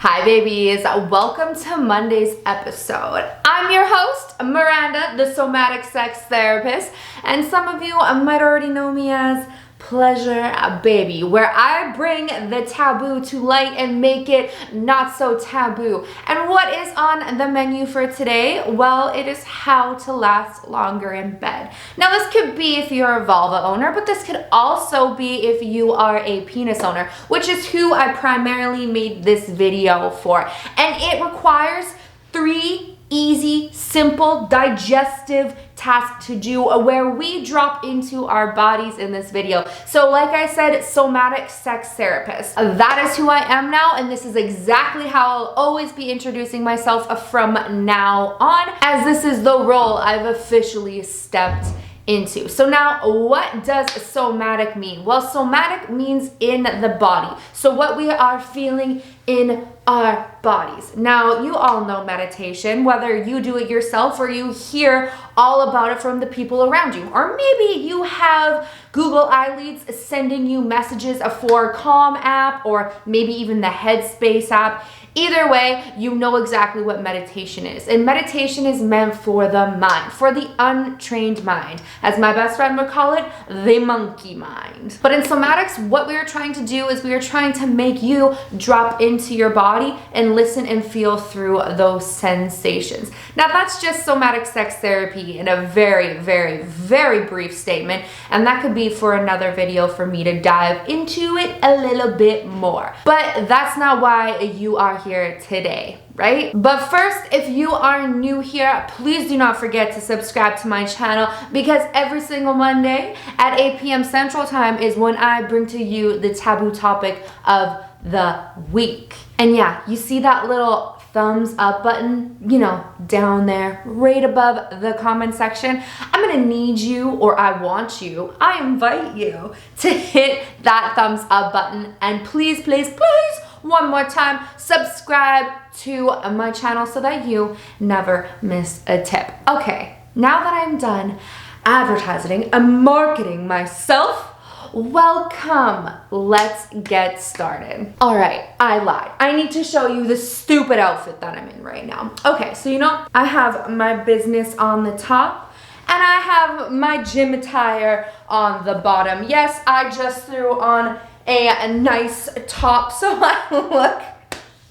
Hi babies, welcome to Monday's episode. I'm your host, Miranda, the somatic sex therapist, and some of you might already know me as Pleasurebhabiee, where I bring the taboo to light and make it not so taboo. And what is on the menu for today? Well, it is how to last longer in bed. Now this could be if you're a vulva owner, but this could also be if you are a penis owner, which is who I primarily made this video for. And it requires 3 easy, simple, digestive task to do where we drop into our bodies in this video. So like I said, somatic sex therapist. That is who I am now, and this is exactly how I'll always be introducing myself from now on, as this is the role I've officially stepped into. So now, what does somatic mean? Well, somatic means in the body. So what we are feeling in our bodies. Now, you all know meditation, whether you do it yourself or you hear all about it from the people around you. Or maybe you have Google iLeads sending you messages for Calm app, or maybe even the Headspace app. Either way, you know exactly what meditation is. And meditation is meant for the mind, for the untrained mind. As my best friend would call it, the monkey mind. But in somatics, what we are trying to do is we are trying to make you drop into your body and listen and feel through those sensations. Now that's just somatic sex therapy in a very, very, very brief statement. And that could be for another video for me to dive into it a little bit more. But that's not why you are here today, right? But first, if you are new here, please do not forget to subscribe to my channel, because every single Monday at 8 p.m. Central Time is when I bring to you the taboo topic of the week. And yeah, you see that little thumbs up button, you know, down there, right above the comment section. I'm gonna need you, or I want you, I invite you to hit that thumbs up button, and please, please, please, one more time, subscribe to my channel so that you never miss a tip. Okay, now that I'm done advertising and marketing myself, welcome. Let's get started. All right, I lied. I need to show you the stupid outfit that I'm in right now. Okay, so you know, I have my business on the top and I have my gym attire on the bottom. Yes, I just threw on a nice top so I look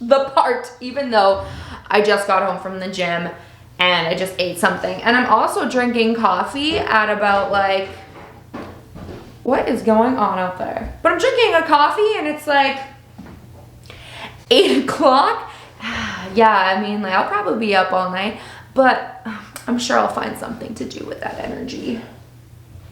the part, even though I just got home from the gym and I just ate something. And I'm also drinking coffee at about like, what is going on out there? But I'm drinking a coffee and it's like 8 o'clock. Yeah, I mean, like, I'll probably be up all night, but I'm sure I'll find something to do with that energy.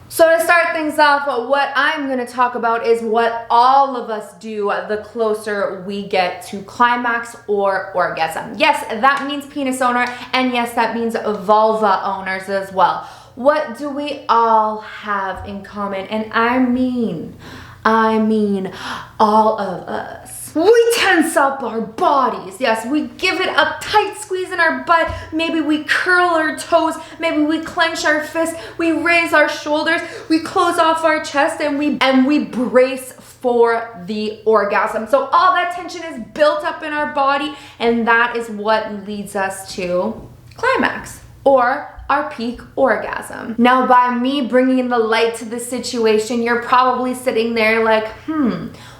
So to start things off, what I'm going to talk about is what all of us do the closer we get to climax or orgasm. Yes, that means penis owner, and yes, that means vulva owners as well. What do we all have in common? And I mean all of us. We tense up our bodies. Yes, we give it a tight squeeze in our butt. Maybe we curl our toes. Maybe we clench our fists. We raise our shoulders. We close off our chest, and we brace for the orgasm. So all that tension is built up in our body, and that is what leads us to climax, or our peak orgasm. Now, by me bringing the light to the situation, you're probably sitting there like,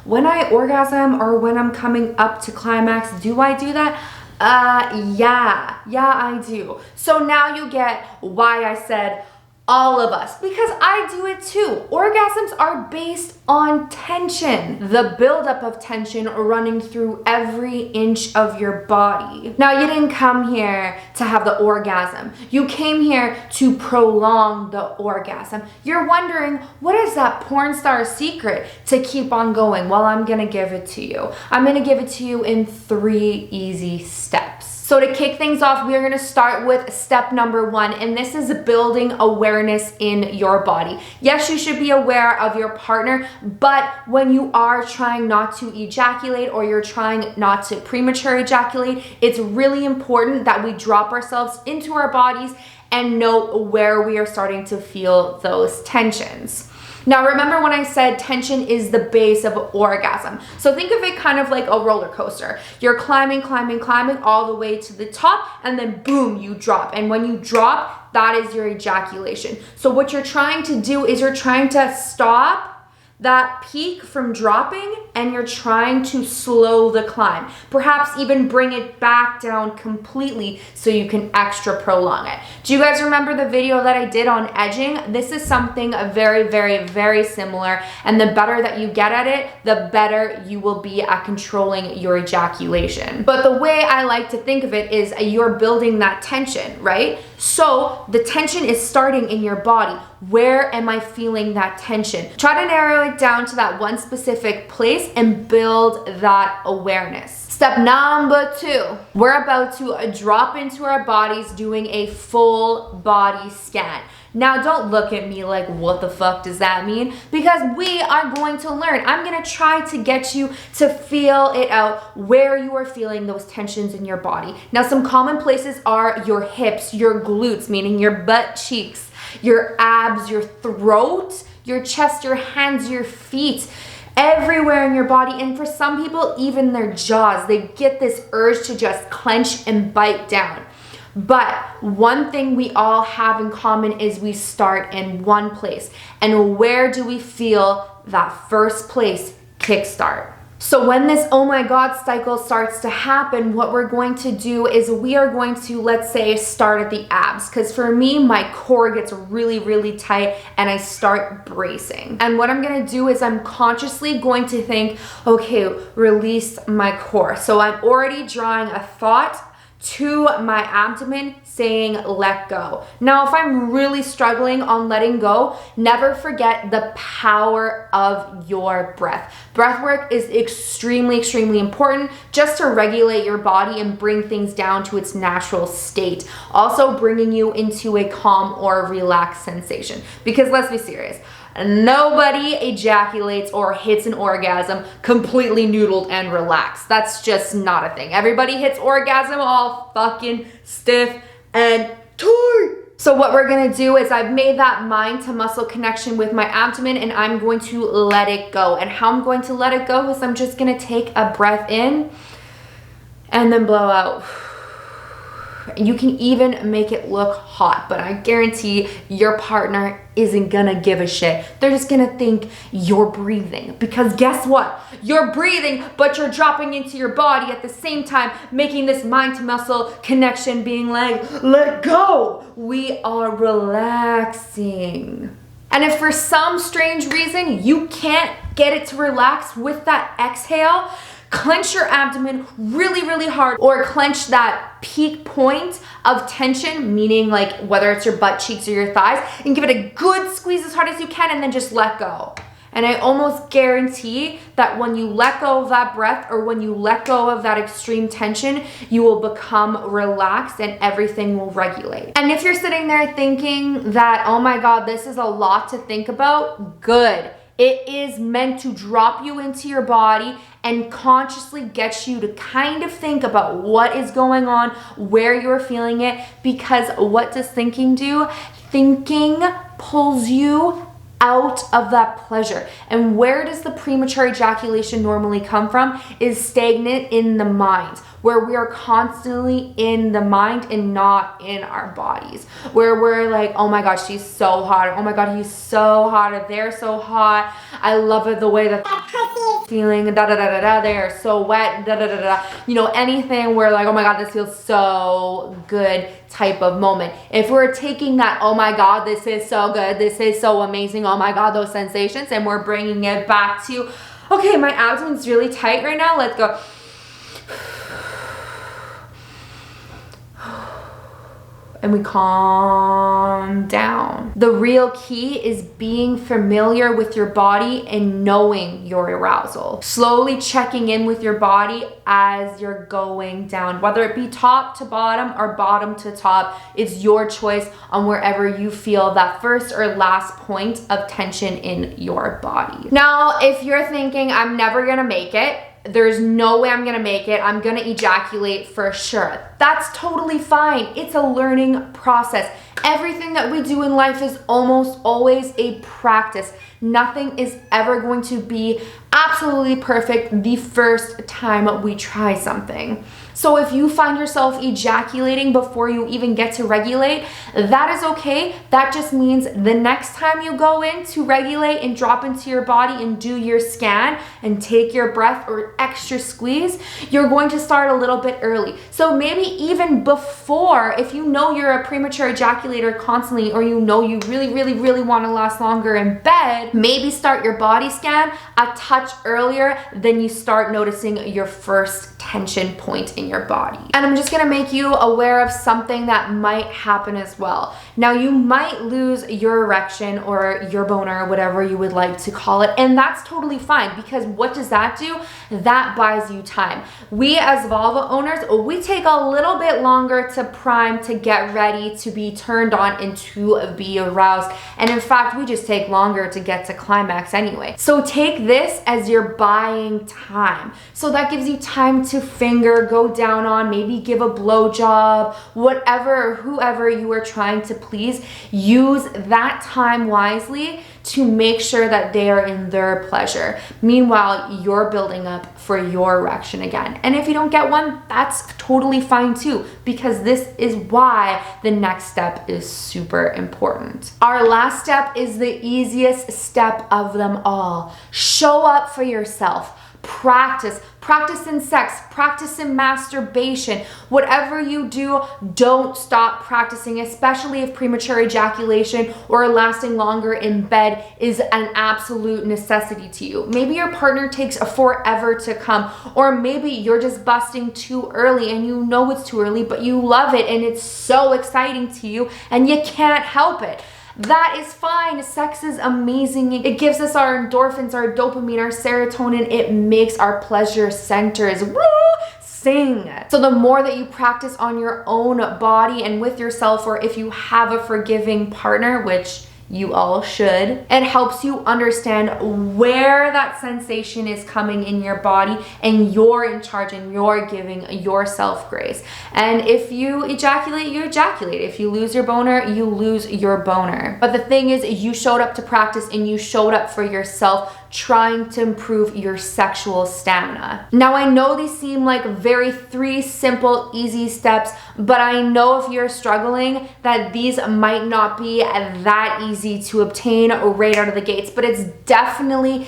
when I orgasm or when I'm coming up to climax, do I do that? Yeah, I do. So now you get why I said all of us, because I do it too. Orgasms are based on tension, the buildup of tension running through every inch of your body. Now, you didn't come here to have the orgasm. You came here to prolong the orgasm. You're wondering, what is that porn star secret to keep on going? Well, I'm gonna give it to you. I'm gonna give it to you in 3 easy steps. So to kick things off, we are gonna start with step number 1, and this is building awareness in your body. Yes, you should be aware of your partner, but when you are trying not to ejaculate or you're trying not to premature ejaculate, it's really important that we drop ourselves into our bodies and know where we are starting to feel those tensions. Now remember when I said tension is the base of orgasm. So think of it kind of like a roller coaster. You're climbing, climbing, climbing all the way to the top, and then boom, you drop. And when you drop, that is your ejaculation. So what you're trying to do is you're trying to stop that peak from dropping, and you're trying to slow the climb. Perhaps even bring it back down completely so you can extra prolong it. Do you guys remember the video that I did on edging? This is something very, very, very similar, and the better that you get at it, the better you will be at controlling your ejaculation. But the way I like to think of it is you're building that tension, right? So the tension is starting in your body. Where am I feeling that tension? Try to narrow it down to that one specific place and build that awareness. Step number 2, we're about to drop into our bodies doing a full body scan. Now don't look at me like, what the fuck does that mean? Because we are going to learn. I'm gonna try to get you to feel it out where you are feeling those tensions in your body. Now some common places are your hips, your glutes, meaning your butt cheeks, your abs, your throat, your chest, your hands, your feet, everywhere in your body. And for some people, even their jaws, they get this urge to just clench and bite down. But one thing we all have in common is we start in one place. And where do we feel that first place kickstart? So when this oh my god cycle starts to happen, what we're going to do is we are going to, let's say, start at the abs. Because for me, my core gets really, really tight and I start bracing. And what I'm gonna do is I'm consciously going to think, okay, release my core. So I'm already drawing a thought to my abdomen saying let go. Now if I'm really struggling on letting go, never forget the power of your breath. Breath work is extremely, extremely important just to regulate your body and bring things down to its natural state. Also bringing you into a calm or relaxed sensation. Because let's be serious, nobody ejaculates or hits an orgasm completely noodled and relaxed. That's just not a thing. Everybody hits orgasm all fucking stiff and tight. So what we're gonna do is I've made that mind to muscle connection with my abdomen, and I'm going to let it go. And how I'm going to let it go is I'm just gonna take a breath in and then blow out. You can even make it look hot, but I guarantee your partner isn't gonna give a shit. They're just gonna think you're breathing, because guess what? You're breathing, but you're dropping into your body at the same time, making this mind to muscle connection, being like, let go. We are relaxing. And if for some strange reason you can't get it to relax with that exhale, clench your abdomen really, really hard, or clench that peak point of tension, meaning like whether it's your butt cheeks or your thighs, and give it a good squeeze as hard as you can, and then just let go. And I almost guarantee that when you let go of that breath, or when you let go of that extreme tension, you will become relaxed and everything will regulate. And if you're sitting there thinking that, oh my God, this is a lot to think about, good. It is meant to drop you into your body and consciously get you to kind of think about what is going on, where you're feeling it, because what does thinking do? Thinking pulls you out of that pleasure. And where does the premature ejaculation normally come from? Is stagnant in the mind, where we are constantly in the mind and not in our bodies, where we're like, oh my gosh, she's so hot, oh my god, he's so hot, or they're so hot, I love it the way that feeling, da da da da da, they're so wet, da da da da, you know, anything where like, oh my god, this feels so good type of moment. If we're taking that, oh my god, this is so good, this is so amazing, oh my god, those sensations, and we're bringing it back to, okay, my abdomen's really tight right now, let's go. And we calm down. The real key is being familiar with your body and knowing your arousal. Slowly checking in with your body as you're going down, whether it be top to bottom or bottom to top. It's your choice on wherever you feel that first or last point of tension in your body. Now, if you're thinking, I'm never gonna make it, there's no way I'm gonna make it, I'm gonna ejaculate for sure, that's totally fine. It's a learning process. Everything that we do in life is almost always a practice. Nothing is ever going to be absolutely perfect the first time we try something. So if you find yourself ejaculating before you even get to regulate, that is okay. That just means the next time you go in to regulate and drop into your body and do your scan and take your breath or extra squeeze, you're going to start a little bit early. So maybe even before, if you know you're a premature ejaculator constantly, or you know you really want to last longer in bed, maybe start your body scan a touch earlier than you start noticing your first tension point in your body. And I'm just gonna make you aware of something that might happen as well. Now, you might lose your erection or your boner, whatever you would like to call it, and that's totally fine, because what does that do? That buys you time. We as vulva owners, we take a little bit longer to prime, to get ready, to be turned on, and to be aroused. And in fact, we just take longer to get to climax anyway. So take this as your buying time. So that gives you time to finger, go down on, maybe give a blowjob, whatever or whoever you are trying to please. Use that time wisely to make sure that they are in their pleasure. Meanwhile, you're building up for your erection again. And if you don't get one, that's totally fine too, because this is why the next step is super important. Our last step is the easiest step of them all. Show up for yourself. Practice in sex, practice in masturbation. Whatever you do, don't stop practicing, especially if premature ejaculation or lasting longer in bed is an absolute necessity to you. Maybe your partner takes forever to come, or maybe you're just busting too early and you know it's too early, but you love it and it's so exciting to you and you can't help it. That is fine. Sex is amazing. It gives us our endorphins, our dopamine, our serotonin. It makes our pleasure centers sing. So the more that you practice on your own body and with yourself, or if you have a forgiving partner, which you all should, it helps you understand where that sensation is coming in your body, and you're in charge and you're giving yourself grace. And if you ejaculate, you ejaculate. If you lose your boner, you lose your boner. But the thing is, you showed up to practice and you showed up for yourself, trying to improve your sexual stamina. Now, I know these seem like very 3 simple, easy steps, but I know if you're struggling that these might not be that easy to obtain right out of the gates, but it's definitely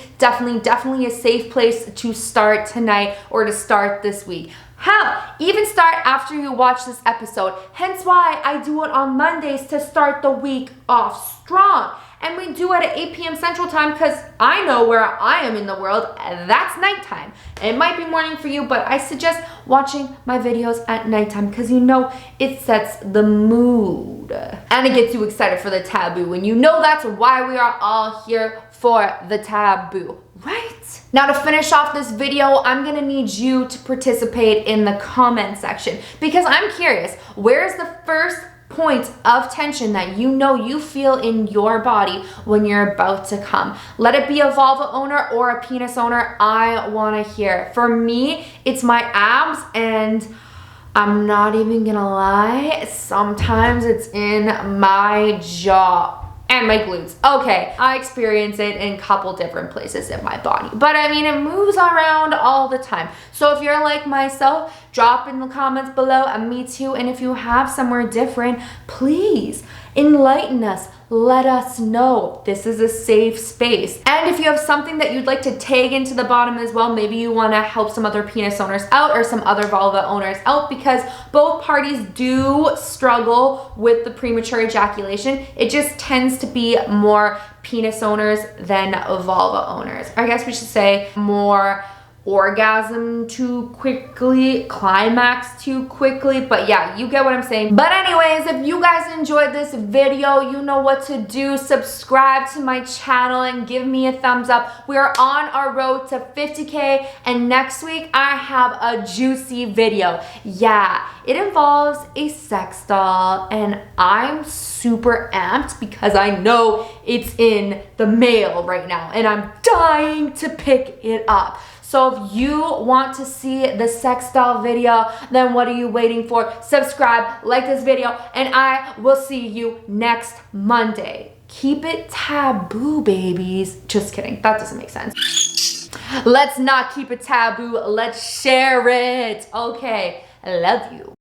a safe place to start tonight or to start this week. Hell, even start after you watch this episode. Hence why I do it on Mondays to start the week off strong. And we do it at 8 p.m. Central Time because I know where I am in the world. That's nighttime. It might be morning for you, but I suggest watching my videos at nighttime because you know it sets the mood. And it gets you excited for the taboo. And you know that's why we are all here, for the taboo, right? Now, to finish off this video, I'm gonna need you to participate in the comment section because I'm curious, where's the first point of tension that you know you feel in your body when you're about to come? Let it be a vulva owner or a penis owner. I want to hear. For me, it's my abs, and I'm not even gonna lie, sometimes it's in my jaw and my glutes. Okay, I experience it in a couple different places in my body, but I mean, it moves around all the time. So if you're like myself, drop in the comments below, and me too. And if you have somewhere different, please enlighten us. Let us know. This is a safe space. And if you have something that you'd like to tag into the bottom as well, maybe you want to help some other penis owners out or some other vulva owners out, because both parties do struggle with the premature ejaculation. It just tends to be more penis owners than vulva owners. I guess we should say more orgasm too quickly, climax too quickly, but yeah, you get what I'm saying. But anyways, if you guys enjoyed this video, you know what to do. Subscribe to my channel and give me a thumbs up. We are on our road to 50K, and next week I have a juicy video. Yeah, it involves a sex doll, and I'm super amped because I know it's in the mail right now and I'm dying to pick it up. So if you want to see the sex doll video, then what are you waiting for? Subscribe, like this video, and I will see you next Monday. Keep it taboo, babies. Just kidding, that doesn't make sense. Let's not keep it taboo, let's share it. Okay, I love you.